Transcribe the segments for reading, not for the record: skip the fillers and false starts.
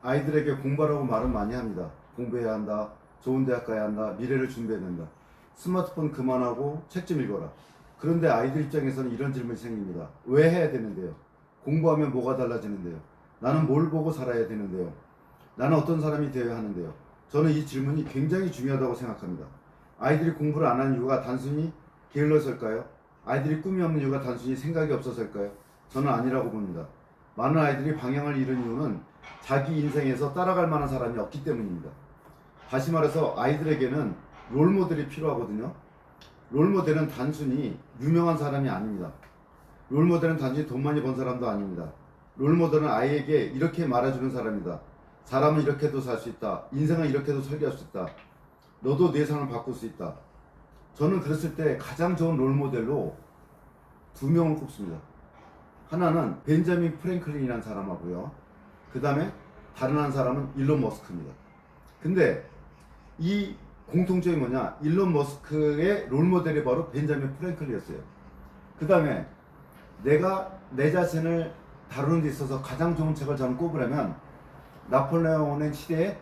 아이들에게 공부하라고 말은 많이 합니다. 공부해야 한다. 좋은 대학 가야 한다. 미래를 준비해야 된다. 스마트폰 그만하고 책 좀 읽어라. 그런데 아이들 입장에서는 이런 질문이 생깁니다. 왜 해야 되는데요? 공부하면 뭐가 달라지는데요? 나는 뭘 보고 살아야 되는데요? 나는 어떤 사람이 되어야 하는데요? 저는 이 질문이 굉장히 중요하다고 생각합니다. 아이들이 공부를 안 하는 이유가 단순히 게을러서일까요? 아이들이 꿈이 없는 이유가 단순히 생각이 없어서일까요? 저는 아니라고 봅니다. 많은 아이들이 방향을 잃은 이유는 자기 인생에서 따라갈 만한 사람이 없기 때문입니다. 다시 말해서 아이들에게는 롤모델이 필요하거든요. 롤모델은 단순히 유명한 사람이 아닙니다. 롤모델은 단순히 돈 많이 번 사람도 아닙니다. 롤모델은 아이에게 이렇게 말해주는 사람이다. 사람은 이렇게도 살 수 있다. 인생은 이렇게도 설계할 수 있다. 너도 내 삶을 바꿀 수 있다. 저는 그랬을 때 가장 좋은 롤모델로 두 명을 꼽습니다. 하나는 벤자민 프랭클린이라는 사람하고요. 그 다음에 다른 한 사람은 일론 머스크입니다. 근데 이 공통점이 뭐냐? 일론 머스크의 롤모델이 바로 벤자민 프랭클린이었어요. 그 다음에 내가 내 자신을 다루는 데 있어서 가장 좋은 책을 저는 꼽으려면 나폴레옹의 시대에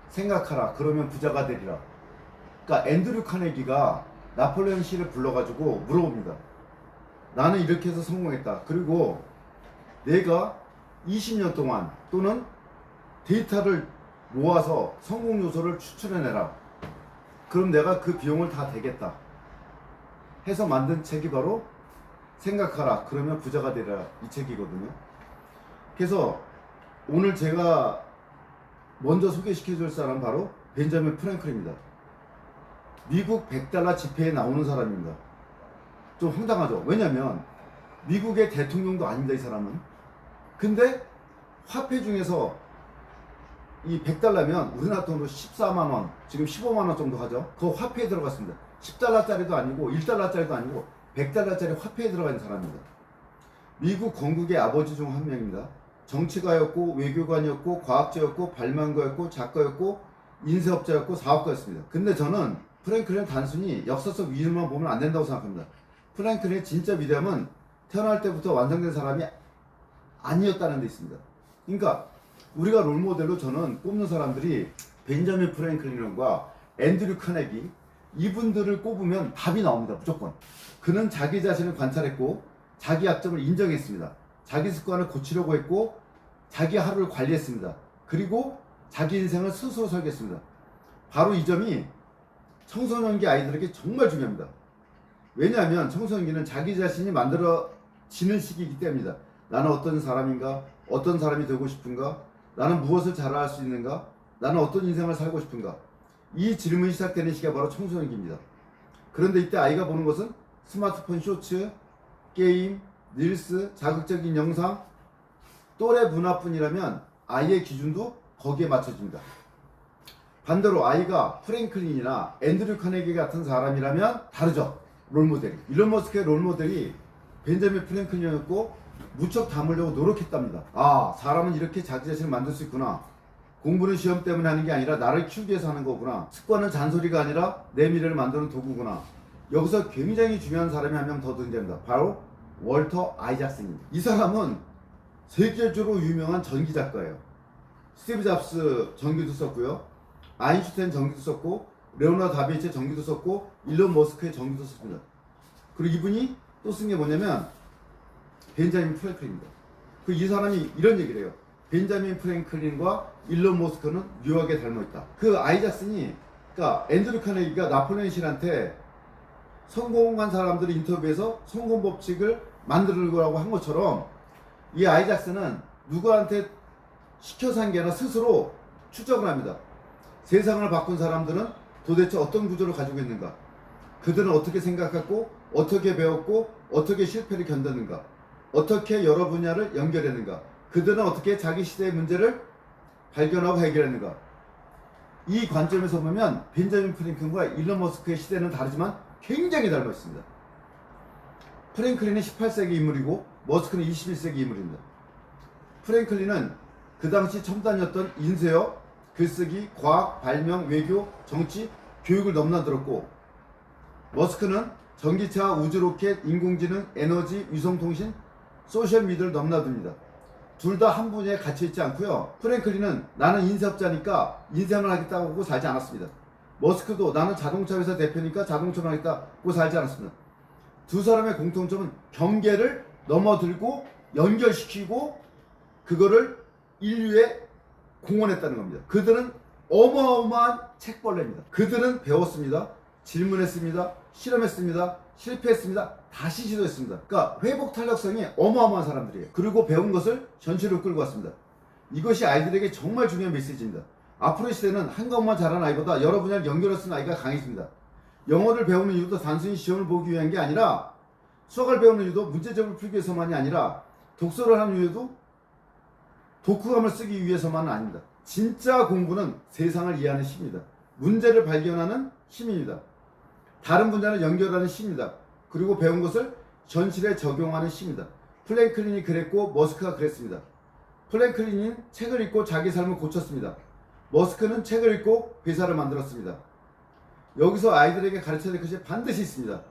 생각하라 그러면 부자가 되리라. 그러니까 앤드류 카네기가 나폴레옹 시를 불러가지고 물어봅니다. 나는 이렇게 해서 성공했다. 그리고 내가 20년 동안 또는 데이터를 모아서 성공 요소를 추출해내라. 그럼 내가 그 비용을 다 대겠다. 해서 만든 책이 바로 생각하라. 그러면 부자가 되리라. 이 책이거든요. 그래서 오늘 제가 먼저 소개시켜 줄 사람은 바로 벤자민 프랭클입니다. 미국 100달러 지폐에 나오는 사람입니다. 좀 황당하죠. 왜냐면 미국의 대통령도 아닙니다. 이 사람은. 근데 화폐 중에서 이 100달러면 우리나라 돈으로 14만원, 지금 15만원 정도 하죠. 그 화폐에 들어갔습니다. 10달러짜리도 아니고 1달러짜리도 아니고 100달러짜리 화폐에 들어가 있는 사람입니다. 미국 건국의 아버지 중 한 명입니다. 정치가였고 외교관이었고 과학자였고 발명가였고 작가였고 인쇄업자였고 사업가였습니다. 근데 저는 프랭클린 단순히 역사적 위인만 보면 안 된다고 생각합니다. 프랭클린의 진짜 위대함은 태어날 때부터 완성된 사람이 아니었다는 데 있습니다. 그러니까 우리가 롤모델로 저는 꼽는 사람들이 벤자민 프랭클린과 앤드류 카네기, 이분들을 꼽으면 답이 나옵니다. 무조건. 그는 자기 자신을 관찰했고 자기 약점을 인정했습니다. 자기 습관을 고치려고 했고 자기 하루를 관리했습니다. 그리고 자기 인생을 스스로 설계했습니다. 바로 이 점이 청소년기 아이들에게 정말 중요합니다. 왜냐하면 청소년기는 자기 자신이 만들어지는 시기이기 때문입니다. 나는 어떤 사람인가? 어떤 사람이 되고 싶은가? 나는 무엇을 잘할 수 있는가? 나는 어떤 인생을 살고 싶은가? 이 질문이 시작되는 시기가 바로 청소년기입니다. 그런데 이때 아이가 보는 것은 스마트폰 쇼츠, 게임, 릴스, 자극적인 영상, 또래 문화뿐이라면 아이의 기준도 거기에 맞춰집니다. 반대로 아이가 프랭클린이나 앤드류 카네기 같은 사람이라면 다르죠. 롤모델이. 일론 머스크의 롤모델이 벤자민 프랭클린이었고 무척 담으려고 노력했답니다. 아, 사람은 이렇게 자기 자신을 만들 수 있구나. 공부는 시험 때문에 하는 게 아니라 나를 키우기 위해서 하는 거구나. 습관은 잔소리가 아니라 내 미래를 만드는 도구구나. 여기서 굉장히 중요한 사람이 한 명 더 등장합니다. 바로 월터 아이작슨입니다. 이 사람은 세계적으로 유명한 전기 작가예요. 스티브 잡스 전기도 썼고요. 아인슈타인 전기도 썼고 레오나르도 다빈치 전기도 썼고 일론 머스크의 전기도 썼습니다. 그리고 이분이 또 쓴 게 뭐냐면 벤자민 프랭클린입니다. 그 이 사람이 이런 얘기를 해요. 벤자민 프랭클린과 일론 머스크는 묘하게 닮아있다. 그 아이작슨이, 그러니까 앤드류 카네기가 나폴레옹 힐한테 성공한 사람들을 인터뷰해서 성공 법칙을 만들으라고 한 것처럼 이 아이작슨은 누구한테 시켜서 한 게 아니라 스스로 추적을 합니다. 세상을 바꾼 사람들은 도대체 어떤 구조를 가지고 있는가? 그들은 어떻게 생각했고 어떻게 배웠고 어떻게 실패를 견뎠는가? 어떻게 여러 분야를 연결했는가? 그들은 어떻게 자기 시대의 문제를 발견하고 해결했는가? 이 관점에서 보면 벤자민 프랭클린과 일론 머스크의 시대는 다르지만 굉장히 닮아 있습니다. 프랭클린은 18세기 인물이고 머스크는 21세기 인물입니다. 프랭클린은 그 당시 첨단이었던 인쇄업, 글쓰기, 과학, 발명, 외교, 정치, 교육을 넘나들었고 머스크는 전기차, 우주로켓, 인공지능, 에너지, 위성통신, 소셜미디어를 넘나듭니다. 둘 다 한 분야에 갇혀 있지 않고요. 프랭클린은 나는 인쇄업자니까 인쇄만 하겠다고 하고 살지 않았습니다. 머스크도 나는 자동차 회사 대표니까 자동차만 하겠다고 살지 않았습니다. 두 사람의 공통점은 경계를 넘어들고 연결시키고 그거를 인류에 공헌했다는 겁니다. 그들은 어마어마한 책벌레입니다. 그들은 배웠습니다. 질문했습니다. 실험했습니다. 실패했습니다. 다시 시도했습니다. 그러니까 회복 탄력성이 어마어마한 사람들이에요. 그리고 배운 것을 전체로 끌고 왔습니다. 이것이 아이들에게 정말 중요한 메시지입니다. 앞으로의 시대는 한 것만 잘하는 아이보다 여러 분야를 연결해 쓰는 아이가 강해집니다. 영어를 배우는 이유도 단순히 시험을 보기 위한 게 아니라, 수학을 배우는 이유도 문제점을 풀기 위해서만이 아니라, 독서를 하는 이유도 독후감을 쓰기 위해서만은 아닙니다. 진짜 공부는 세상을 이해하는 힘입니다. 문제를 발견하는 힘입니다. 다른 분야를 연결하는 힘입니다. 그리고 배운 것을 현실에 적용하는 힘입니다. 프랭클린이 그랬고 머스크가 그랬습니다. 프랭클린은 책을 읽고 자기 삶을 고쳤습니다. 머스크는 책을 읽고 회사를 만들었습니다. 여기서 아이들에게 가르쳐야 될 것이 반드시 있습니다.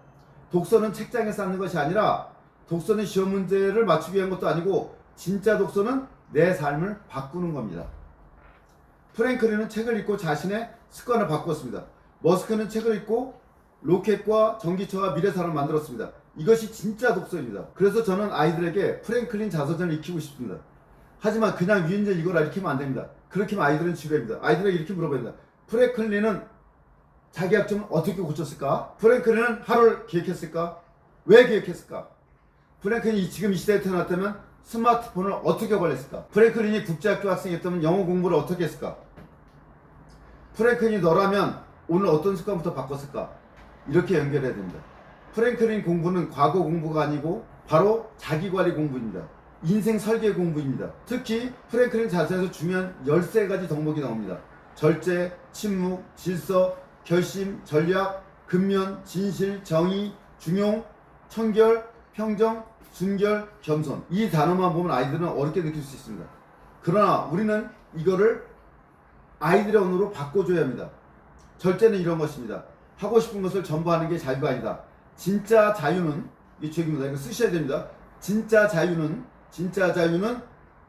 독서는 책장에 쌓는 것이 아니라, 독서는 시험 문제를 맞추기 위한 것도 아니고, 진짜 독서는 내 삶을 바꾸는 겁니다. 프랭클린은 책을 읽고 자신의 습관을 바꾸었습니다. 머스크는 책을 읽고 로켓과 전기차와 미래 사람을 만들었습니다. 이것이 진짜 독서입니다. 그래서 저는 아이들에게 프랭클린 자서전을 익히고 싶습니다. 하지만 그냥 위인전 읽어라 읽히면 안 됩니다. 그렇게 하면 아이들은 지루합니다. 아이들에게 이렇게 물어봐야 됩니다. 프랭클린은 자기 학점을 어떻게 고쳤을까? 프랭클린은 하루를 계획했을까? 왜 계획했을까? 프랭클린이 지금 이 시대에 태어났다면 스마트폰을 어떻게 관리했을까? 프랭클린이 국제학교 학생이었다면 영어 공부를 어떻게 했을까? 프랭클린이 너라면 오늘 어떤 습관부터 바꿨을까? 이렇게 연결해야 됩니다. 프랭클린 공부는 과거 공부가 아니고 바로 자기관리 공부입니다. 인생 설계 공부입니다. 특히 프랭클린 자서에서 중요한 13가지 덕목이 나옵니다. 절제, 침묵, 질서, 결심, 전략, 근면, 진실, 정의, 중용, 청결, 평정, 순결, 겸손. 이 단어만 보면 아이들은 어렵게 느낄 수 있습니다. 그러나 우리는 이거를 아이들의 언어로 바꿔줘야 합니다. 절제는 이런 것입니다. 하고 싶은 것을 전부 하는 게 자유가 아니다. 진짜 자유는, 이 책입니다. 이거 쓰셔야 됩니다. 진짜 자유는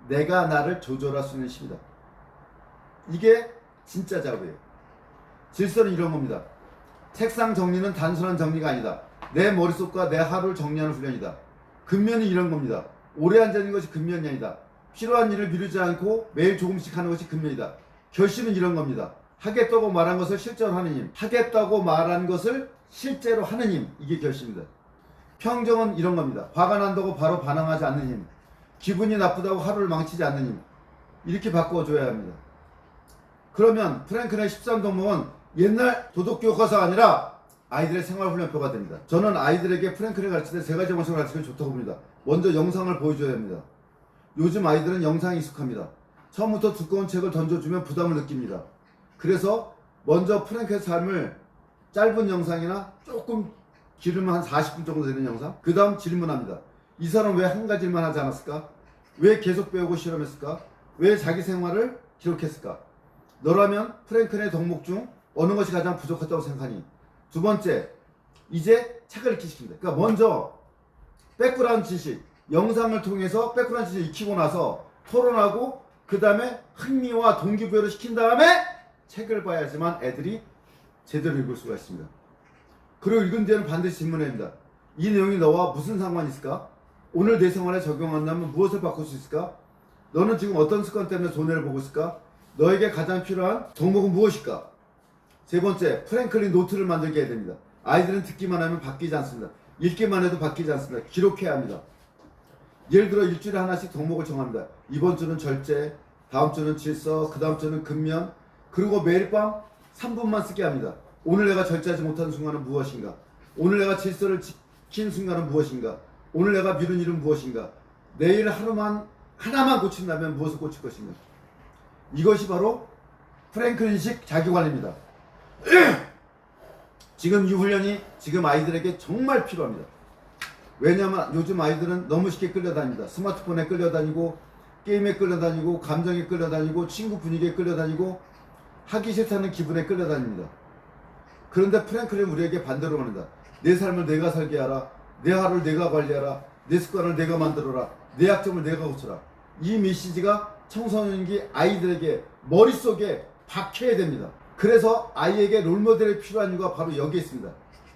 내가 나를 조절할 수 있는 힘이다. 이게 진짜 자유예요. 질서는 이런 겁니다. 책상 정리는 단순한 정리가 아니다. 내 머릿속과 내 하루를 정리하는 훈련이다. 근면이 이런 겁니다. 오래 앉아있는 것이 근면이 아니다. 필요한 일을 미루지 않고 매일 조금씩 하는 것이 근면이다. 결심은 이런 겁니다. 하겠다고 말한 것을 실제로 하는 힘. 하겠다고 말한 것을 실제로 하는 힘. 이게 결심입니다. 평정은 이런 겁니다. 화가 난다고 바로 반항하지 않는 힘. 기분이 나쁘다고 하루를 망치지 않는 힘. 이렇게 바꿔줘야 합니다. 그러면 프랭클린의 13덕목은 옛날 도덕교과서가 아니라 아이들의 생활훈련표가 됩니다. 저는 아이들에게 프랭클린을 가르칠 때 3가지 방식을 가르치면 좋다고 봅니다. 먼저 영상을 보여줘야 합니다. 요즘 아이들은 영상에 익숙합니다. 처음부터 두꺼운 책을 던져주면 부담을 느낍니다. 그래서 먼저 프랭클린의 삶을 짧은 영상이나 조금 길으면 한 40분 정도 되는 영상, 그 다음 질문합니다. 이 사람 왜 한 가지만 하지 않았을까? 왜 계속 배우고 실험했을까? 왜 자기 생활을 기록했을까? 너라면 프랭클린의 덕목 중 어느 것이 가장 부족했다고 생각하니? 두 번째, 이제 책을 읽기 시킵니다. 그러니까 먼저 백그라운드 지식, 영상을 통해서 백그라운드 지식을 익히고 나서 토론하고, 그 다음에 흥미와 동기부여를 시킨 다음에 책을 봐야지만 애들이 제대로 읽을 수가 있습니다. 그리고 읽은 뒤에는 반드시 질문해야 합니다. 이 내용이 너와 무슨 상관이 있을까? 오늘 내 생활에 적용한다면 무엇을 바꿀 수 있을까? 너는 지금 어떤 습관 때문에 손해를 보고 있을까? 너에게 가장 필요한 덕목은 무엇일까? 세 번째, 프랭클린 노트를 만들게 해야 됩니다. 아이들은 듣기만 하면 바뀌지 않습니다. 읽기만 해도 바뀌지 않습니다. 기록해야 합니다. 예를 들어 일주일에 하나씩 덕목을 정합니다. 이번 주는 절제, 다음 주는 질서, 그 다음 주는 근면, 그리고 매일 밤 3분만 쓰게 합니다. 오늘 내가 절제하지 못하는 순간은 무엇인가? 오늘 내가 질서를 지킨 순간은 무엇인가? 오늘 내가 미룬 일은 무엇인가? 내일 하나만 고친다면 무엇을 고칠 것인가? 이것이 바로 프랭클린식 자기관리입니다. 지금 이 훈련이 지금 아이들에게 정말 필요합니다. 왜냐하면 요즘 아이들은 너무 쉽게 끌려다닙니다. 스마트폰에 끌려다니고, 게임에 끌려다니고, 감정에 끌려다니고, 친구 분위기에 끌려다니고, 하기 싫다는 기분에 끌려다닙니다. 그런데 프랭클린은 우리에게 반대로 말합니다. 내 삶을 내가 살게 하라. 내 하루를 내가 관리하라. 내 습관을 내가 만들어라. 내 약점을 내가 고쳐라. 이 메시지가 청소년기 아이들에게 머릿속에 박혀야 됩니다. 그래서 아이에게 롤모델이 필요한 이유가 바로 여기에 있습니다.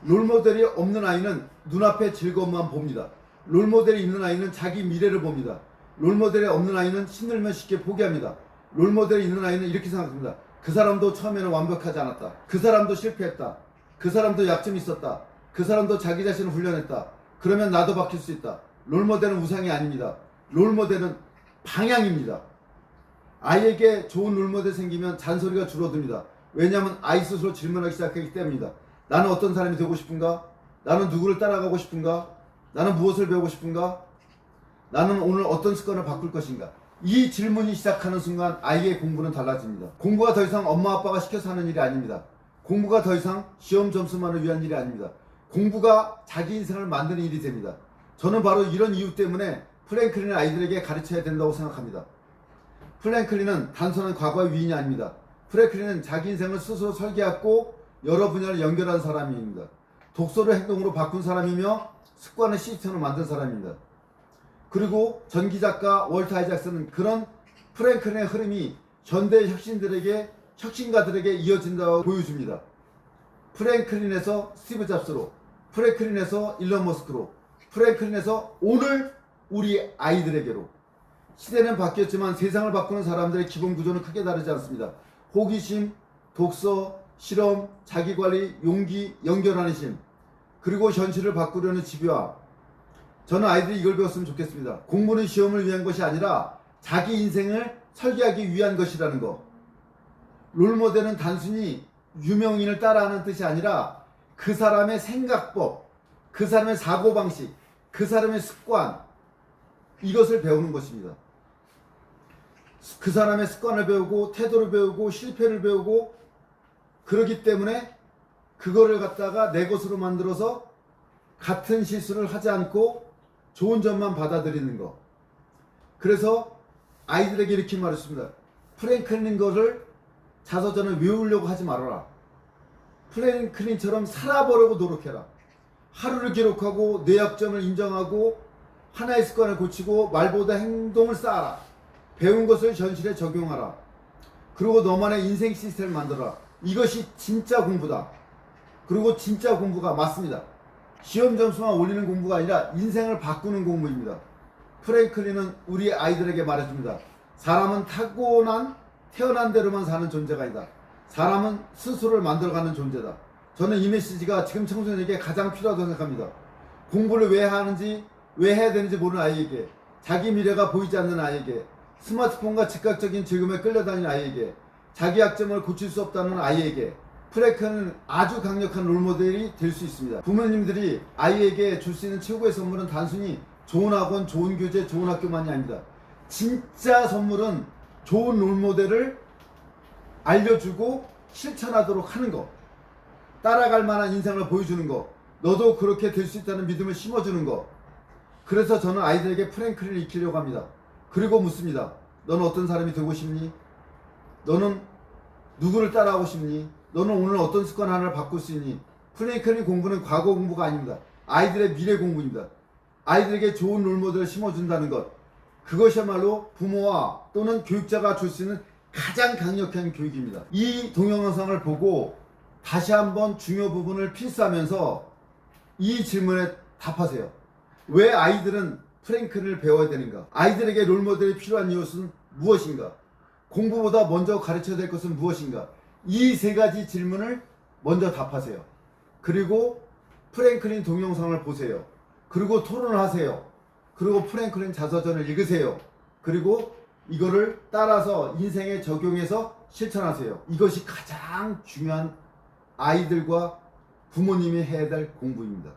롤모델이 없는 아이는 눈앞의 즐거움만 봅니다. 롤모델이 있는 아이는 자기 미래를 봅니다. 롤모델이 없는 아이는 힘들면 쉽게 포기합니다. 롤모델이 있는 아이는 이렇게 생각합니다. 그 사람도 처음에는 완벽하지 않았다. 그 사람도 실패했다. 그 사람도 약점이 있었다. 그 사람도 자기 자신을 훈련했다. 그러면 나도 바뀔 수 있다. 롤모델은 우상이 아닙니다. 롤모델은 방향입니다. 아이에게 좋은 롤모델 생기면 잔소리가 줄어듭니다. 왜냐하면 아이 스스로 질문하기 시작하기 때문입니다. 나는 어떤 사람이 되고 싶은가? 나는 누구를 따라가고 싶은가? 나는 무엇을 배우고 싶은가? 나는 오늘 어떤 습관을 바꿀 것인가? 이 질문이 시작하는 순간 아이의 공부는 달라집니다. 공부가 더 이상 엄마 아빠가 시켜서 하는 일이 아닙니다. 공부가 더 이상 시험 점수만을 위한 일이 아닙니다. 공부가 자기 인생을 만드는 일이 됩니다. 저는 바로 이런 이유 때문에 프랭클린은 아이들에게 가르쳐야 된다고 생각합니다. 프랭클린은 단순한 과거의 위인이 아닙니다. 프랭클린은 자기 인생을 스스로 설계하고 여러 분야를 연결한 사람입니다. 독서를 행동으로 바꾼 사람이며 습관을 시스템으로 만든 사람입니다. 그리고 전기작가 월터 아이작슨은 그런 프랭클린의 흐름이 현대 혁신가들에게 이어진다고 보여줍니다. 프랭클린에서 스티브 잡스로, 프랭클린에서 일론 머스크로, 프랭클린에서 오늘 우리 아이들에게로. 시대는 바뀌었지만 세상을 바꾸는 사람들의 기본 구조는 크게 다르지 않습니다. 호기심, 독서, 실험, 자기관리, 용기, 연결하는 힘, 그리고 현실을 바꾸려는 집요함. 저는 아이들이 이걸 배웠으면 좋겠습니다. 공부는 시험을 위한 것이 아니라 자기 인생을 설계하기 위한 것이라는 것. 롤모델은 단순히 유명인을 따라하는 뜻이 아니라 그 사람의 생각법, 그 사람의 사고방식, 그 사람의 습관, 이것을 배우는 것입니다. 그 사람의 습관을 배우고 태도를 배우고 실패를 배우고, 그러기 때문에 그거를 갖다가 내 것으로 만들어서 같은 실수를 하지 않고 좋은 점만 받아들이는 것. 그래서 아이들에게 이렇게 말했습니다. 프랭클린 거를 자서전을 외우려고 하지 말아라. 프랭클린처럼 살아보려고 노력해라. 하루를 기록하고 내 약점을 인정하고 하나의 습관을 고치고 말보다 행동을 쌓아라. 배운 것을 현실에 적용하라. 그리고 너만의 인생 시스템을 만들어라. 이것이 진짜 공부다. 그리고 진짜 공부가 맞습니다. 시험 점수만 올리는 공부가 아니라 인생을 바꾸는 공부입니다. 프랭클린은 우리 아이들에게 말해줍니다. 사람은 태어난 대로만 사는 존재가 아니다. 사람은 스스로를 만들어가는 존재다. 저는 이 메시지가 지금 청소년에게 가장 필요하다고 생각합니다. 공부를 왜 하는지, 왜 해야 되는지 모르는 아이에게, 자기 미래가 보이지 않는 아이에게, 스마트폰과 즉각적인 즐거움에 끌려다니는 아이에게, 자기 약점을 고칠 수 없다는 아이에게 프랭클린은 아주 강력한 롤모델이 될 수 있습니다. 부모님들이 아이에게 줄 수 있는 최고의 선물은 단순히 좋은 학원, 좋은 교재, 좋은 학교만이 아닙니다. 진짜 선물은 좋은 롤모델을 알려주고 실천하도록 하는 것, 따라갈 만한 인생을 보여주는 것, 너도 그렇게 될 수 있다는 믿음을 심어주는 것. 그래서 저는 아이들에게 프랭클린을 익히려고 합니다. 그리고 묻습니다. 너는 어떤 사람이 되고 싶니? 너는 누구를 따라하고 싶니? 너는 오늘 어떤 습관 하나를 바꿀 수 있니? 프랭클린 공부는 과거 공부가 아닙니다. 아이들의 미래 공부입니다. 아이들에게 좋은 롤모델을 심어준다는 것, 그것이야말로 부모와 또는 교육자가 줄 수 있는 가장 강력한 교육입니다. 이 동영상을 보고 다시 한번 중요 부분을 필사하면서 이 질문에 답하세요. 왜 아이들은 프랭클린을 배워야 되는가? 아이들에게 롤모델이 필요한 이유는 무엇인가? 공부보다 먼저 가르쳐야 될 것은 무엇인가? 이 세 가지 질문을 먼저 답하세요. 그리고 프랭클린 동영상을 보세요. 그리고 토론을 하세요. 그리고 프랭클린 자서전을 읽으세요. 그리고 이거를 따라서 인생에 적용해서 실천하세요. 이것이 가장 중요한 아이들과 부모님이 해야 될 공부입니다.